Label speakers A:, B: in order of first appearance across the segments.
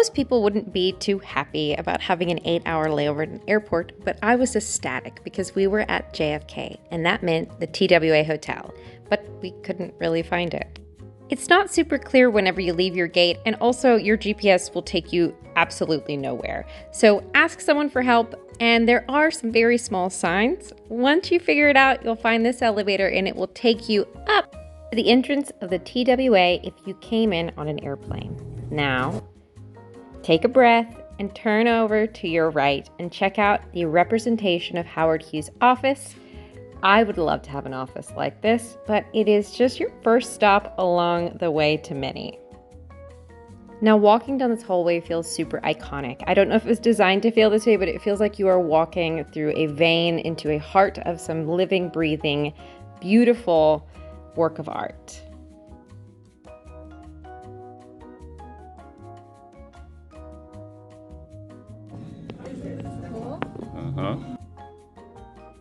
A: Most people wouldn't be too happy about having an 8-hour layover at an airport, but I was ecstatic because we were at JFK, and that meant the TWA hotel, but we couldn't really find it. It's not super clear whenever you leave your gate, and also your GPS will take you absolutely nowhere. So ask someone for help, and there are some very small signs. Once you figure it out, you'll find this elevator and it will take you up to the entrance of the TWA if you came in on an airplane. Now, take a breath and turn over to your right and check out the representation of Howard Hughes' office. I would love to have an office like this, but it is just your first stop along the way to many. Now, walking down this hallway feels super iconic. I don't know if it was designed to feel this way, but it feels like you are walking through a vein into a heart of some living, breathing, beautiful work of art.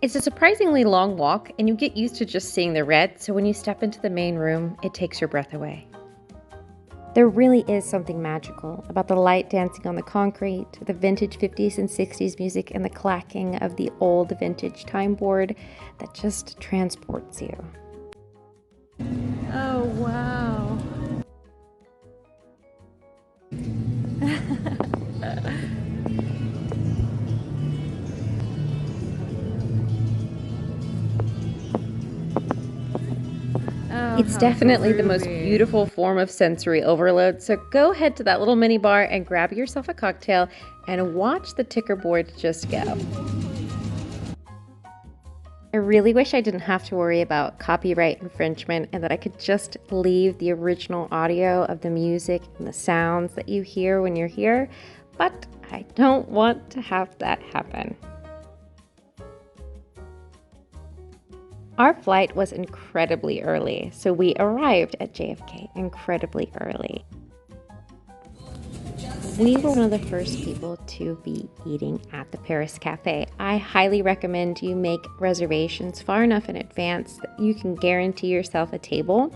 A: It's a surprisingly long walk, and you get used to just seeing the red, so when you step into the main room, it takes your breath away. There really is something magical about the light dancing on the concrete, the vintage 50s and 60s music, and the clacking of the old vintage time board that just transports you. Oh, wow. It's definitely the most beautiful form of sensory overload, so go head to that little mini bar and grab yourself a cocktail and watch the ticker board just go. I really wish I didn't have to worry about copyright infringement and that I could just leave the original audio of the music and the sounds that you hear when you're here, but I don't want to have that happen. Our flight was incredibly early, so we arrived at JFK incredibly early. We were one of the first people to be eating at the Paris Cafe. I highly recommend you make reservations far enough in advance that you can guarantee yourself a table,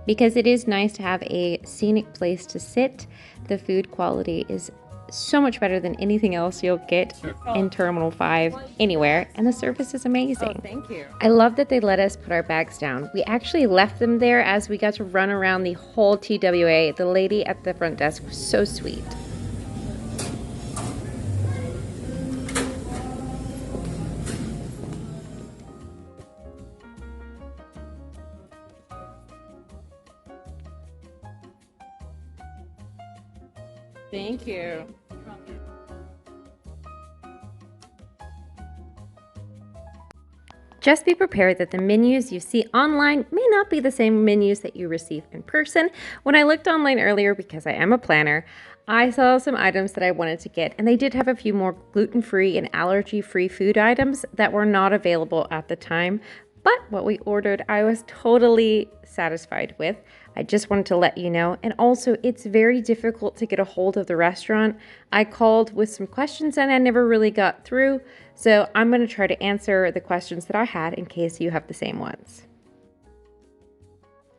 A: because it is nice to have a scenic place to sit. The food quality is so much better than anything else you'll get in Terminal 5 anywhere, and the service is amazing.
B: Oh, thank you.
A: I love that they let us put our bags down. We actually left them there as we got to run around the whole TWA. The lady at the front desk was so sweet.
B: Thank you.
A: Just be prepared that the menus you see online may not be the same menus that you receive in person. When I looked online earlier, because I am a planner, I saw some items that I wanted to get, and they did have a few more gluten-free and allergy-free food items that were not available at the time. But what we ordered, I was totally satisfied with. I just wanted to let you know. And also, it's very difficult to get a hold of the restaurant. I called with some questions and I never really got through. So I'm going to try to answer the questions that I had in case you have the same ones.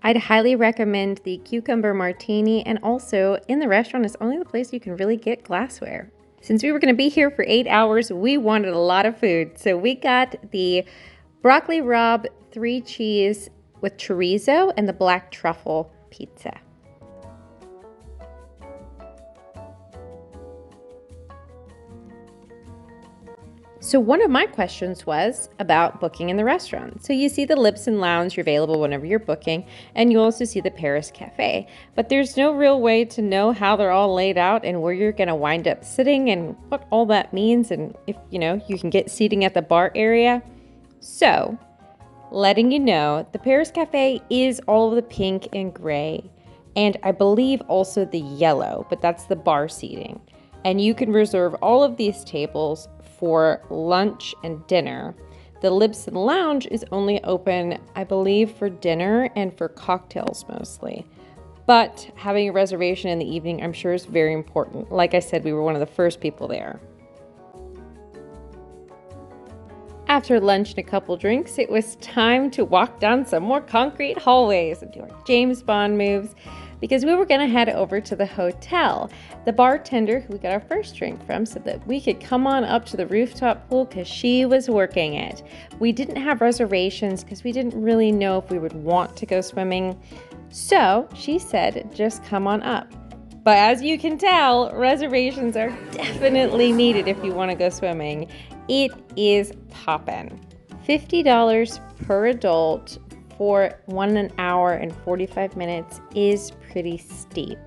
A: I'd highly recommend the cucumber martini, and also in the restaurant is only the place you can really get glassware. Since we were going to be here for 8 hours, we wanted a lot of food. So we got the broccoli rabe 3 cheese with chorizo and the black truffle pizza. So one of my questions was about booking in the restaurant. So you see the Libsyn Lounge available whenever you're booking, and you also see the Paris Cafe. But there's no real way to know how they're all laid out and where you're gonna wind up sitting and what all that means, and if you can get seating at the bar area. So, letting you know, the Paris Cafe is all of the pink and gray, and I believe also the yellow, but that's the bar seating. And you can reserve all of these tables for lunch and dinner. The Libsyn Lounge is only open, I believe, for dinner and for cocktails mostly. But having a reservation in the evening, I'm sure, is very important. Like I said, we were one of the first people there. After lunch and a couple drinks, it was time to walk down some more concrete hallways and do our James Bond moves. because we were going to head over to the hotel. The bartender who we got our first drink from said that we could come on up to the rooftop pool because she was working it. We didn't have reservations because we didn't really know if we would want to go swimming. So she said, just come on up. But as you can tell, reservations are definitely needed if you want to go swimming. It is poppin'. $50 per adult for 1 hour and 45 minutes is pretty steep,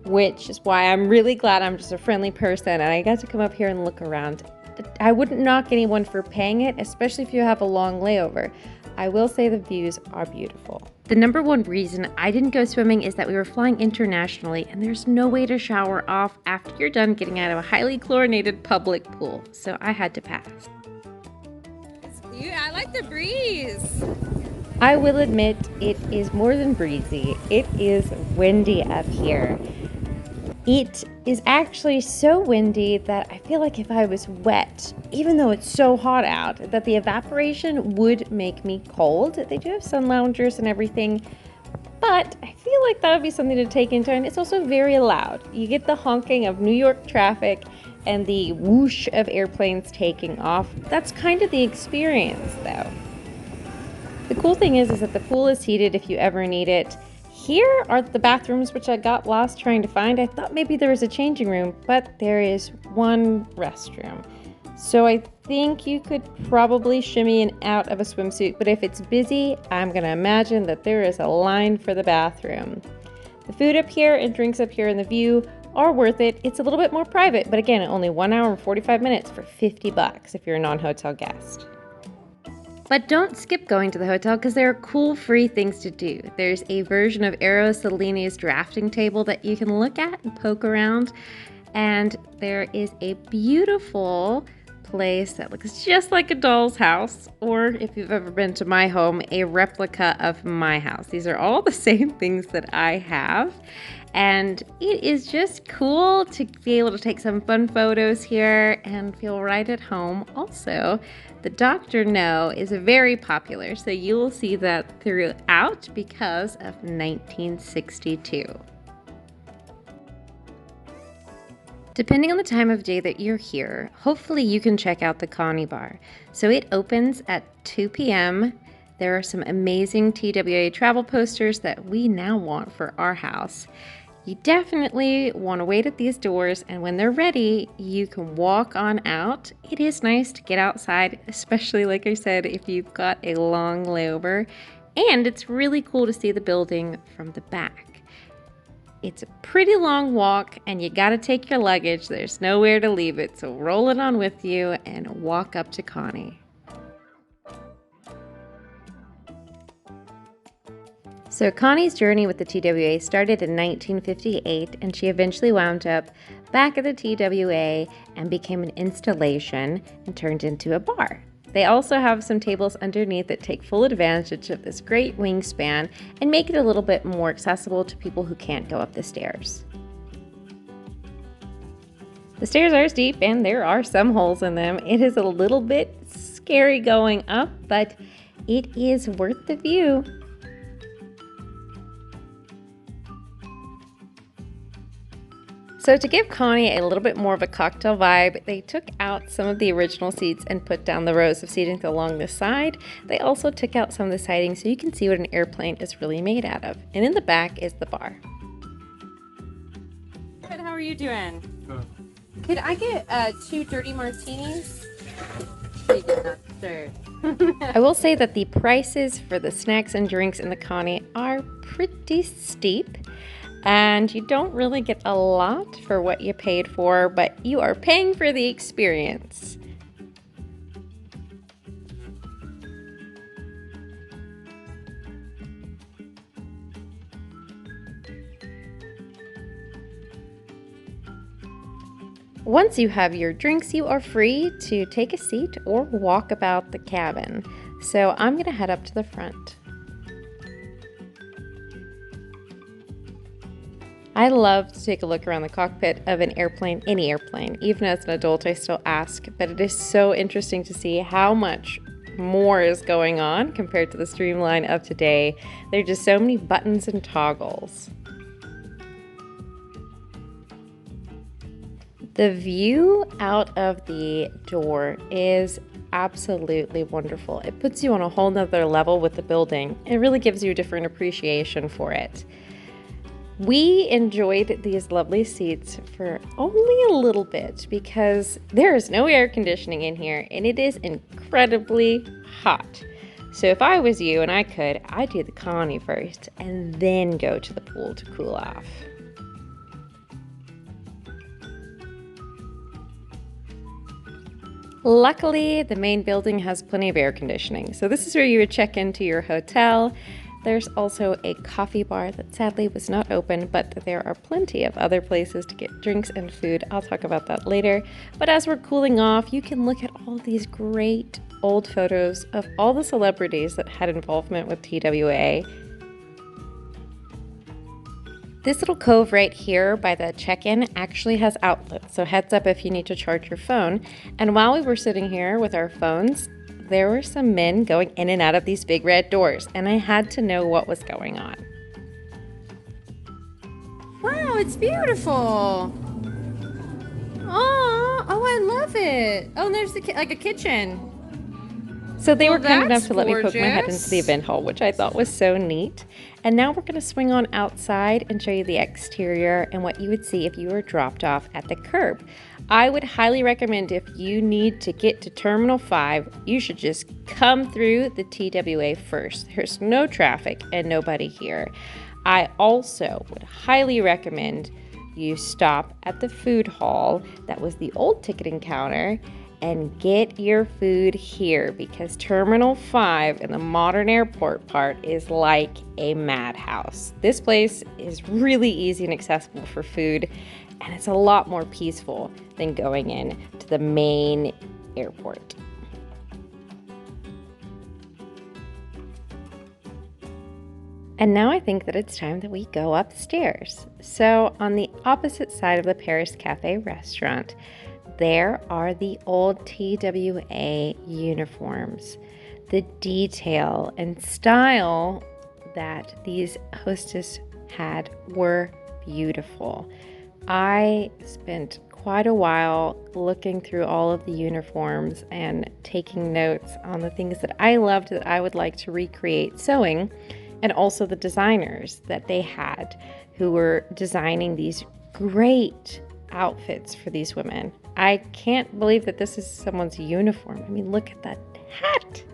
A: which is why I'm really glad I'm just a friendly person and I got to come up here and look around. I wouldn't knock anyone for paying it, especially if you have a long layover. I will say the views are beautiful. The number one reason I didn't go swimming is that we were flying internationally and there's no way to shower off after you're done getting out of a highly chlorinated public pool, so I had to pass.
B: I like the breeze.
A: I will admit it is more than breezy. It is windy up here. It is actually so windy that I feel like if I was wet, even though it's so hot out, that the evaporation would make me cold. They do have sun loungers and everything, but I feel like that would be something to take into, and it's also very loud. You get the honking of New York traffic and the whoosh of airplanes taking off. That's kind of the experience though. The cool thing is that the pool is heated if you ever need it. Here are the bathrooms, which I got lost trying to find. I thought maybe there was a changing room, but there is one restroom. So I think you could probably shimmy in out of a swimsuit, but if it's busy, I'm gonna imagine that there is a line for the bathroom. The food up here and drinks up here and the view are worth it. It's a little bit more private, but again, only 1 hour and 45 minutes for $50 if you're a non-hotel guest. But don't skip going to the hotel because there are cool free things to do. There's a version of Eros Cellini's drafting table that you can look at and poke around. And there is a beautiful place that looks just like a doll's house, or if you've ever been to my home, a replica of my house. These are all the same things that I have. And it is just cool to be able to take some fun photos here and feel right at home. Also, the Dr. No is very popular, so you will see that throughout because of 1962. Depending on the time of day that you're here, hopefully you can check out the Connie Bar. So it opens at 2 p.m. There are some amazing TWA travel posters that we now want for our house. You definitely want to wait at these doors, and when they're ready, you can walk on out. It is nice to get outside, especially like I said, if you've got a long layover, and it's really cool to see the building from the back. It's a pretty long walk, and you got to take your luggage. There's nowhere to leave it, so roll it on with you and walk up to Connie. So Connie's journey with the TWA started in 1958, and she eventually wound up back at the TWA and became an installation and turned into a bar. They also have some tables underneath that take full advantage of this great wingspan and make it a little bit more accessible to people who can't go up the stairs. The stairs are steep and there are some holes in them. It is a little bit scary going up, but it is worth the view. So to give Connie a little bit more of a cocktail vibe, they took out some of the original seats and put down the rows of seating along the side. They also took out some of the siding so you can see what an airplane is really made out of. And in the back is the bar.
B: Good, how are you doing?
C: Good.
B: Could I get 2 dirty martinis? Sure.
A: I will say that the prices for the snacks and drinks in the Connie are pretty steep. And you don't really get a lot for what you paid for, but you are paying for the experience. Once you have your drinks, you are free to take a seat or walk about the cabin. So I'm going to head up to the front. I love to take a look around the cockpit of an airplane, any airplane. Even as an adult, I still ask, but it is so interesting to see how much more is going on compared to the streamline of today. There are just so many buttons and toggles. The view out of the door is absolutely wonderful. It puts you on a whole nother level with the building. It really gives you a different appreciation for it. We enjoyed these lovely seats for only a little bit because there is no air conditioning in here and it is incredibly hot. So if I was you and I could, I'd do the Connie first and then go to the pool to cool off. Luckily, the main building has plenty of air conditioning, so this is where you would check into your hotel. There's also a coffee bar that sadly was not open, but there are plenty of other places to get drinks and food. I'll talk about that later. But as we're cooling off, you can look at all these great old photos of all the celebrities that had involvement with TWA. This little cove right here by the check-in actually has outlets, so heads up if you need to charge your phone. And while we were sitting here with our phones, there were some men going in and out of these big red doors, and I had to know what was going on.
B: Wow, it's beautiful. Oh, I love it. Oh, and there's like a kitchen.
A: So they
B: Well,
A: were kind enough
B: that's
A: to let me poke my head
B: gorgeous.
A: into the event hall, which I thought was so neat. And now we're going to swing on outside and show you the exterior and what you would see if you were dropped off at the curb. I would highly recommend if you need to get to Terminal 5, you should just come through the TWA first. There's no traffic and nobody here. I also would highly recommend you stop at the food hall. That was the old ticketing counter, and get your food here because Terminal 5 in the modern airport part is like a madhouse. This place is really easy and accessible for food, and it's a lot more peaceful than going in to the main airport. And now I think that it's time that we go upstairs. So on the opposite side of the Paris Cafe restaurant, there are the old TWA uniforms. The detail and style that these hostess had were beautiful. I spent quite a while looking through all of the uniforms and taking notes on the things that I loved that I would like to recreate sewing, and also the designers that they had who were designing these great outfits for these women. I can't believe that this is someone's uniform. I mean, look at that hat.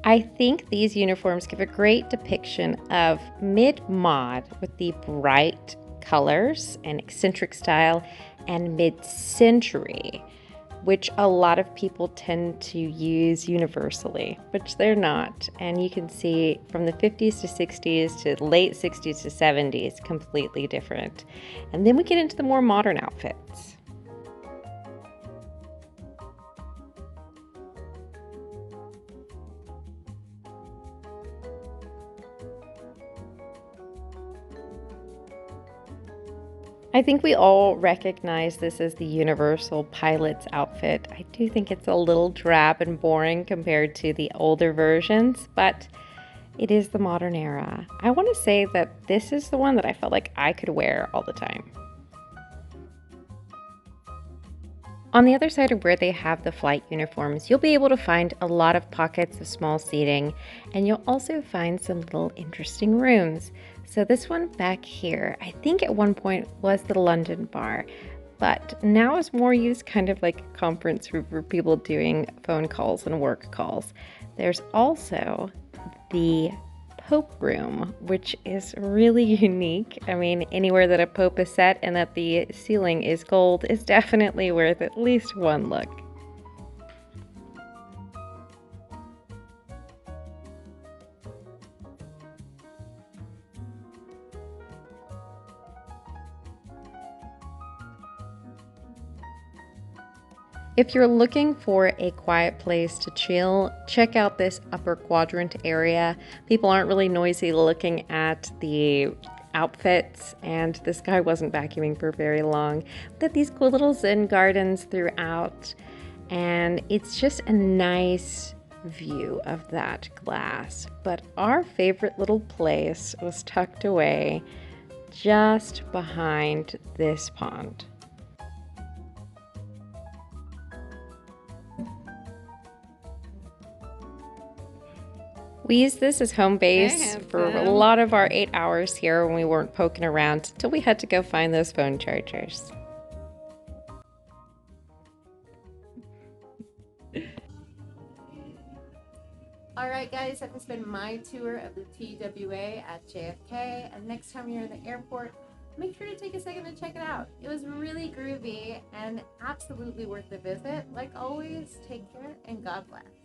A: I think these uniforms give a great depiction of mid-mod with the bright colors and eccentric style, and mid-century, which a lot of people tend to use universally, which they're not. And you can see from the 50s to 60s to late 60s to 70s, completely different. And then we get into the more modern outfits. I think we all recognize this as the universal pilot's outfit. I do think it's a little drab and boring compared to the older versions, but it is the modern era. I want to say that this is the one that I felt like I could wear all the time. On the other side of where they have the flight uniforms, you'll be able to find a lot of pockets of small seating, and you'll also find some little interesting rooms. So this one back here, I think at one point was the London Bar, but now is more used kind of like a conference room for people doing phone calls and work calls. There's also the Pope room, which is really unique. I mean, anywhere that a Pope is set and that the ceiling is gold is definitely worth at least one look. If you're looking for a quiet place to chill, check out this upper quadrant area. People aren't really noisy looking at the outfits, and this guy wasn't vacuuming for very long. But these cool little Zen gardens throughout, and it's just a nice view of that glass. But our favorite little place was tucked away just behind this pond. We used this as home base for a lot of our 8 hours here when we weren't poking around until we had to go find those phone chargers.
B: Alright guys, that has been my tour of the TWA at JFK, and next time you're in the airport, make sure to take a second to check it out. It was really groovy and absolutely worth the visit. Like always, take care and God bless.